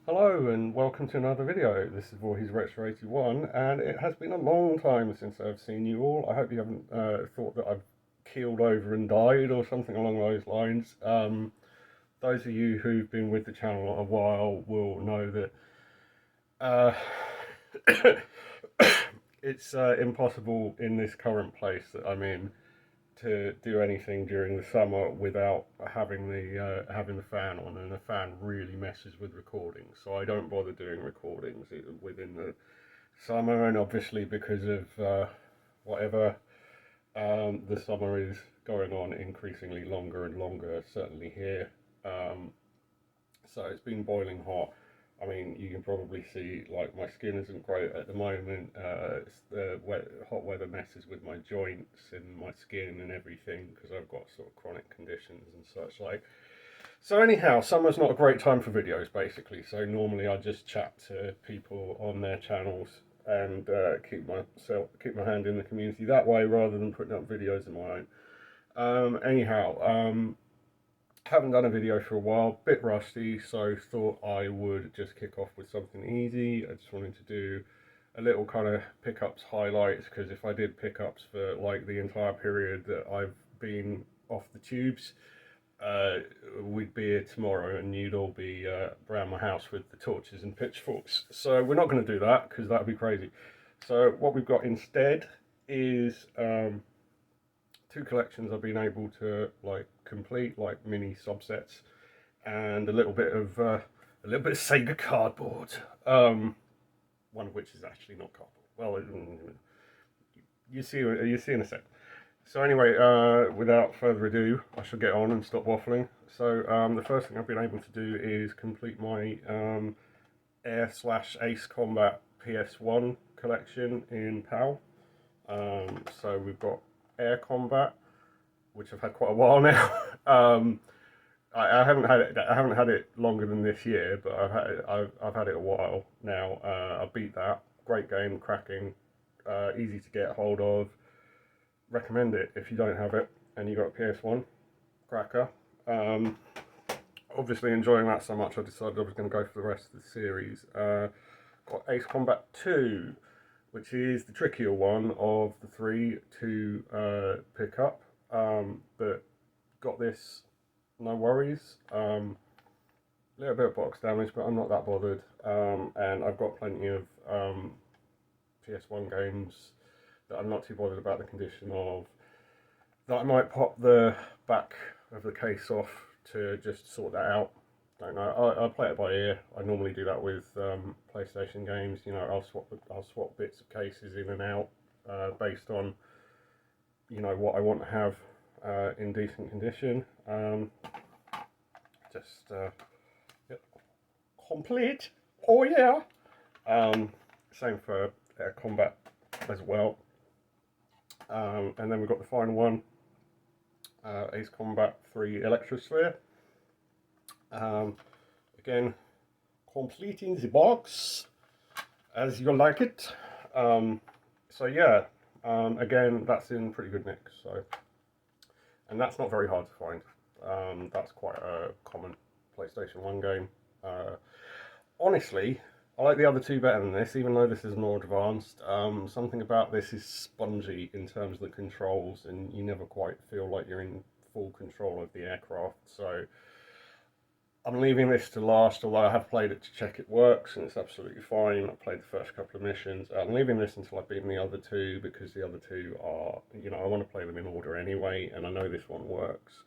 Hello and welcome to another video. This is Voorhees Retro 81 and it has been a long time since I've seen you all. I hope you haven't thought that I've keeled over and died or something along those lines. Those of you who've been with the channel a while will know that uh, it's impossible in this current place that I'm in to do anything during the summer without having the fan on, and the fan really messes with recordings. So I don't bother doing recordings within the summer, and obviously because of whatever the summer is going on increasingly longer and longer, certainly here. Um, so it's been boiling hot. I mean, you can probably see, like, my skin isn't great at the moment. The hot weather messes with my joints and my skin and everything because I've got sort of chronic conditions and such like. So anyhow, summer's not a great time for videos, basically. So normally I just chat to people on their channels and keep my hand in the community that way rather than putting up videos of my own. Haven't done a video for a while, bit rusty, so thought I would just kick off with something easy. I just wanted to do a little kind of pickups highlights, because if I did pickups for like the entire period that I've been off the tubes, we'd be here tomorrow and you'd all be around my house with the torches and pitchforks. So we're not going to do that because that would be crazy. So what we've got instead is two collections I've been able to like complete, like mini subsets, and a little bit of SEGA cardboard. One of which is actually not cardboard. Well, you see in a sec. So anyway, without further ado, I shall get on and stop waffling. So the first thing I've been able to do is complete my Air/Ace Combat PS1 collection in PAL. So we've got Air Combat, which I've had quite a while now. I haven't had it longer than this year, but I've had it a while now. I beat that. Great game, cracking, easy to get hold of. Recommend it if you don't have it and you got a PS1. Cracker. Obviously enjoying that so much, I decided I was going to go for the rest of the series. Got Ace Combat 2, which is the trickier one of the three to pick up. But got this, no worries. Little bit of box damage, but I'm not that bothered. And I've got plenty of PS1 games that I'm not too bothered about the condition of, that I might pop the back of the case off to just sort that out. Don't know. I play it by ear. I normally do that with PlayStation games. You know, I'll swap bits of cases in and out based on, you know, what I want to have in decent condition. Yep. Complete. Oh yeah. Same for Air Combat as well. And then we've got the final one, Ace Combat 3 Electrosphere. Again, completing the box as you like it. So yeah, again, that's in pretty good nick. So, and that's not very hard to find. That's quite a common PlayStation 1 game. Honestly, I like the other two better than this, even though this is more advanced. Something about this is spongy in terms of the controls, and you never quite feel like you're in full control of the aircraft. So I'm leaving this to last, although I have played it to check it works, and it's absolutely fine. I played the first couple of missions. I'm leaving this until I've beaten the other two, because the other two are, you know, I want to play them in order anyway, and I know this one works.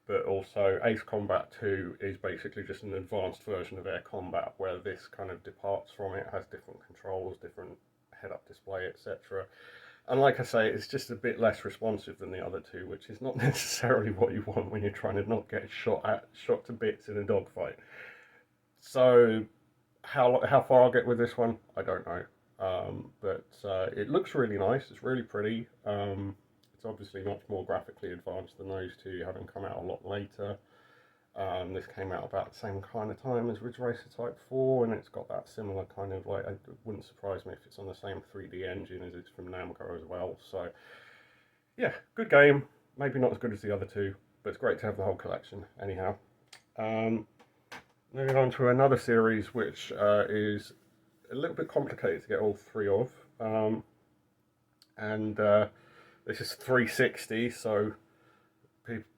But also, Ace Combat 2 is basically just an advanced version of Air Combat, where this kind of departs from it, has different controls, different head-up display, etc. And like I say, it's just a bit less responsive than the other two, which is not necessarily what you want when you're trying to not get shot to bits in a dogfight. So, how far I'll get with this one, I don't know. But it looks really nice. It's really pretty. It's obviously much more graphically advanced than those two, having come out a lot later. This came out about the same kind of time as Ridge Racer Type 4, and it's got that similar kind of, like, it wouldn't surprise me if it's on the same 3D engine as it's from Namco as well. So yeah, good game. Maybe not as good as the other two, but it's great to have the whole collection anyhow. Moving on to another series which is a little bit complicated to get all three of. Um, and This is 360, so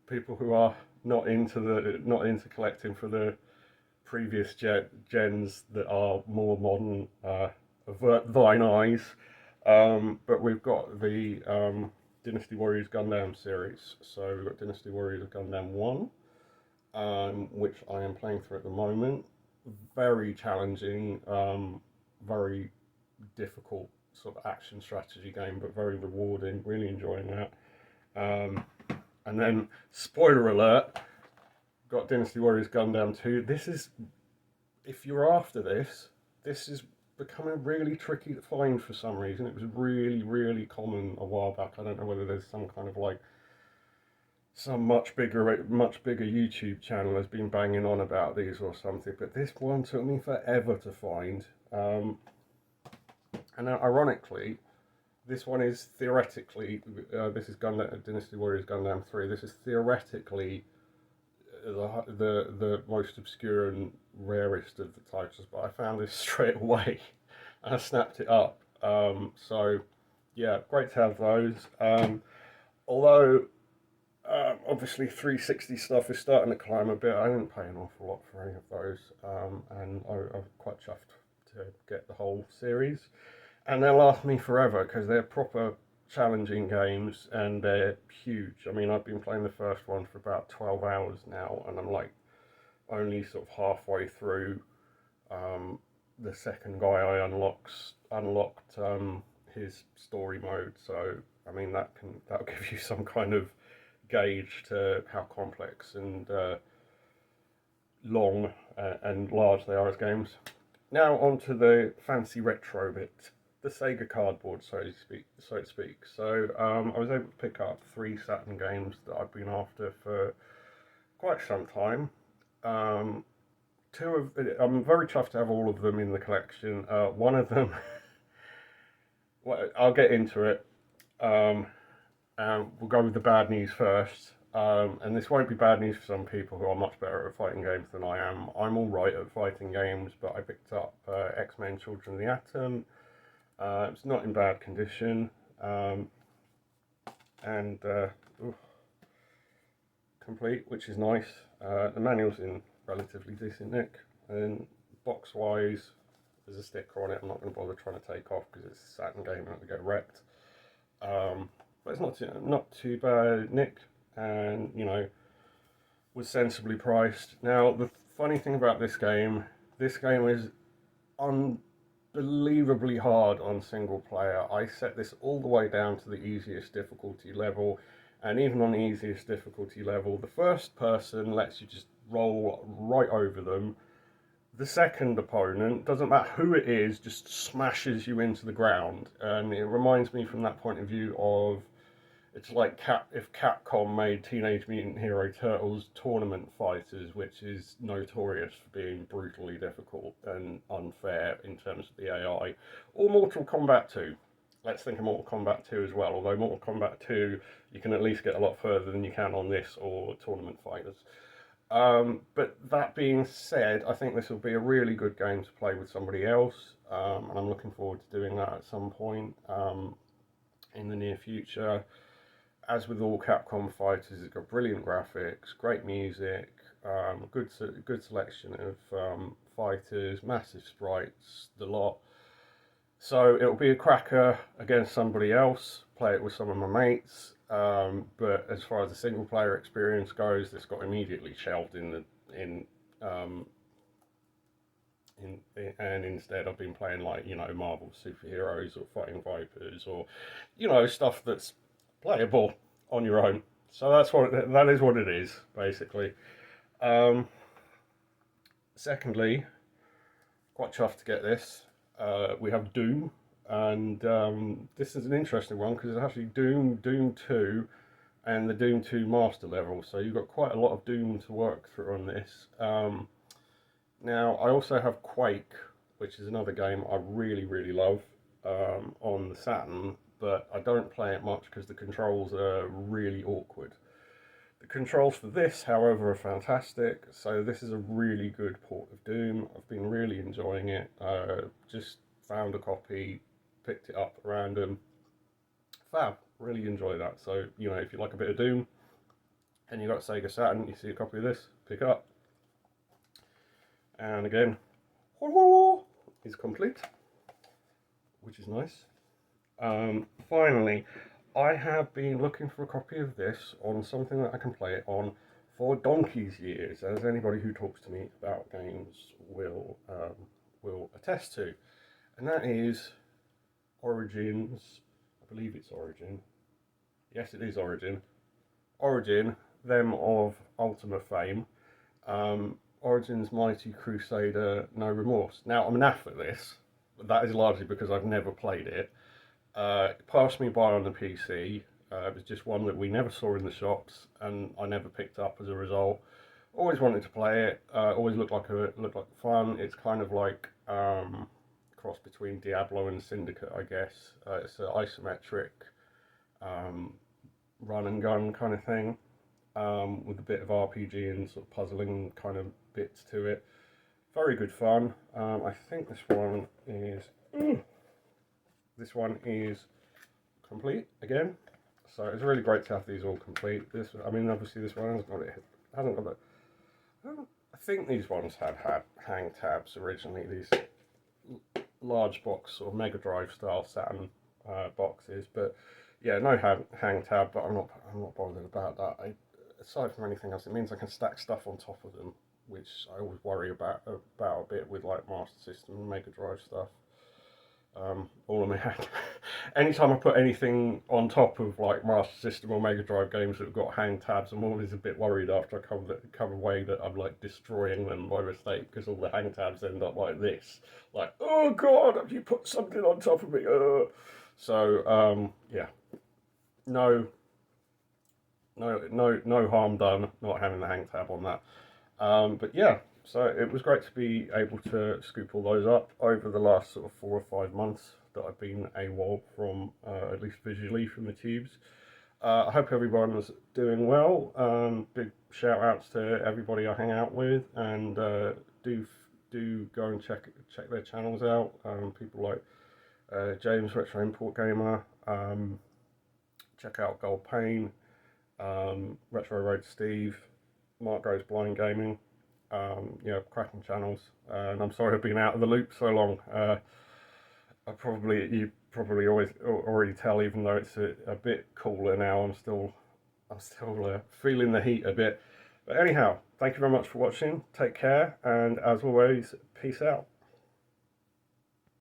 people who are not into collecting for the previous gens that are more modern, avert thine eyes. But we've got the Dynasty Warriors Gundam series. So we've got Dynasty Warriors Gundam 1, which I am playing through at the moment. Very challenging, very difficult sort of action strategy game, but very rewarding. Really enjoying that. Um, and then, spoiler alert, got Dynasty Warriors Gundam 2. This is, if you're after this, this is becoming really tricky to find for some reason. It was really, really common a while back. I don't know whether there's some kind of like some much bigger YouTube channel has been banging on about these or something, but this one took me forever to find. And ironically, this one is theoretically, this is Dynasty Warriors Gundam 3, this is theoretically the most obscure and rarest of the titles, but I found this straight away and I snapped it up. So, yeah, great to have those. Although, obviously 360 stuff is starting to climb a bit. I didn't pay an awful lot for any of those, and I'm quite chuffed to get the whole series. And they'll last me forever because they're proper challenging games and they're huge. I mean, I've been playing the first one for about 12 hours now, and I'm like only sort of halfway through. The second guy I unlocked his story mode, so I mean that'll give you some kind of gauge to how complex and long and large they are as games. Now onto the fancy retro bit, the SEGA cardboard, so to speak. So I was able to pick up 3 Saturn games that I've been after for quite some time. I'm very chuffed to have all of them in the collection. One of them, well, I'll get into it. We'll go with the bad news first. And this won't be bad news for some people who are much better at fighting games than I am. I'm all right at fighting games, but I picked up X-Men Children of the Atom. It's not in bad condition. And complete, which is nice. The manual's in relatively decent nick. And box-wise, there's a sticker on it. I'm not going to bother trying to take off because it's a Saturn game and it'll get wrecked. But it's not too bad nick, and you know, was sensibly priced. Now the funny thing about this game is unbelievably hard on single player. I set this all the way down to the easiest difficulty level, and even on the easiest difficulty level, the first person lets you just roll right over them. The second opponent, doesn't matter who it is, just smashes you into the ground. And it reminds me from that point of view of, it's like if Capcom made Teenage Mutant Hero Turtles Tournament Fighters, which is notorious for being brutally difficult and unfair in terms of the AI. Or Mortal Kombat 2. Let's think of Mortal Kombat 2 as well, although Mortal Kombat 2, you can at least get a lot further than you can on this or Tournament Fighters. But that being said, I think this will be a really good game to play with somebody else, and I'm looking forward to doing that at some point in the near future. As with all Capcom fighters, it's got brilliant graphics, great music, good selection of fighters, massive sprites, the lot. So it'll be a cracker against somebody else, play it with some of my mates. But as far as the single player experience goes, this got immediately shelved and instead I've been playing like, you know, Marvel superheroes or Fighting Vipers or, you know, stuff that's playable on your own. So that is what it is basically. Secondly, quite chuffed to get this. We have Doom. And this is an interesting one because it's actually Doom 2, and the Doom 2 Master level. So you've got quite a lot of Doom to work through on this. Now, I also have Quake, which is another game I really, really love on the Saturn, but I don't play it much because the controls are really awkward. The controls for this, however, are fantastic. So this is a really good port of Doom. I've been really enjoying it. Just found a copy, picked it up at random. Fab, really enjoy that. So, you know, if you like a bit of Doom and you got Sega Saturn, you see a copy of this, pick it up. And again, is complete, which is nice. Finally, I have been looking for a copy of this on something that I can play it on for donkey's years, as anybody who talks to me about games will attest to, and that is Origins. I believe it's Origin. Yes, it is Origin. Origin, them of Ultima fame. Origin's Mighty Crusader No Remorse. Now, I'm naff at this, but that is largely because I've never played it. It passed me by on the PC. It was just one that we never saw in the shops, and I never picked up as a result. Always wanted to play it. Always looked like fun. It's kind of like cross between Diablo and Syndicate, I guess. It's an isometric run and gun kind of thing, with a bit of RPG and sort of puzzling kind of bits to it. Very good fun. I think this one is complete again, so it's really great to have these all complete. This, I mean, obviously this one hasn't got it. I think these ones had hang tabs originally. These large box or Mega Drive style Saturn boxes, but yeah, no hang tab. But I'm not bothered about that. Aside from anything else, it means I can stack stuff on top of them, which I always worry about a bit with like Master System and Mega Drive stuff. All of my anytime I put anything on top of like Master System or Mega Drive games that have got hang tabs, I'm always a bit worried after I come away that I'm like destroying them by mistake, because all the hang tabs end up like this, like, oh god, have you put something on top of me? So yeah, no harm done not having the hang tab on that. But yeah, so it was great to be able to scoop all those up over the last sort of 4 or 5 months that I've been AWOL from, at least visually, from the tubes. I hope everyone's doing well. Big shout outs to everybody I hang out with, and do go and check their channels out. People like James Retro Import Gamer, check out Gold Pain, Retro Road Steve, Mark Goes Blind Gaming. Yeah, cracking channels, and I'm sorry I've been out of the loop so long. You probably already tell, even though it's a bit cooler now. I'm still feeling the heat a bit. But anyhow, thank you very much for watching. Take care, and as always, peace out.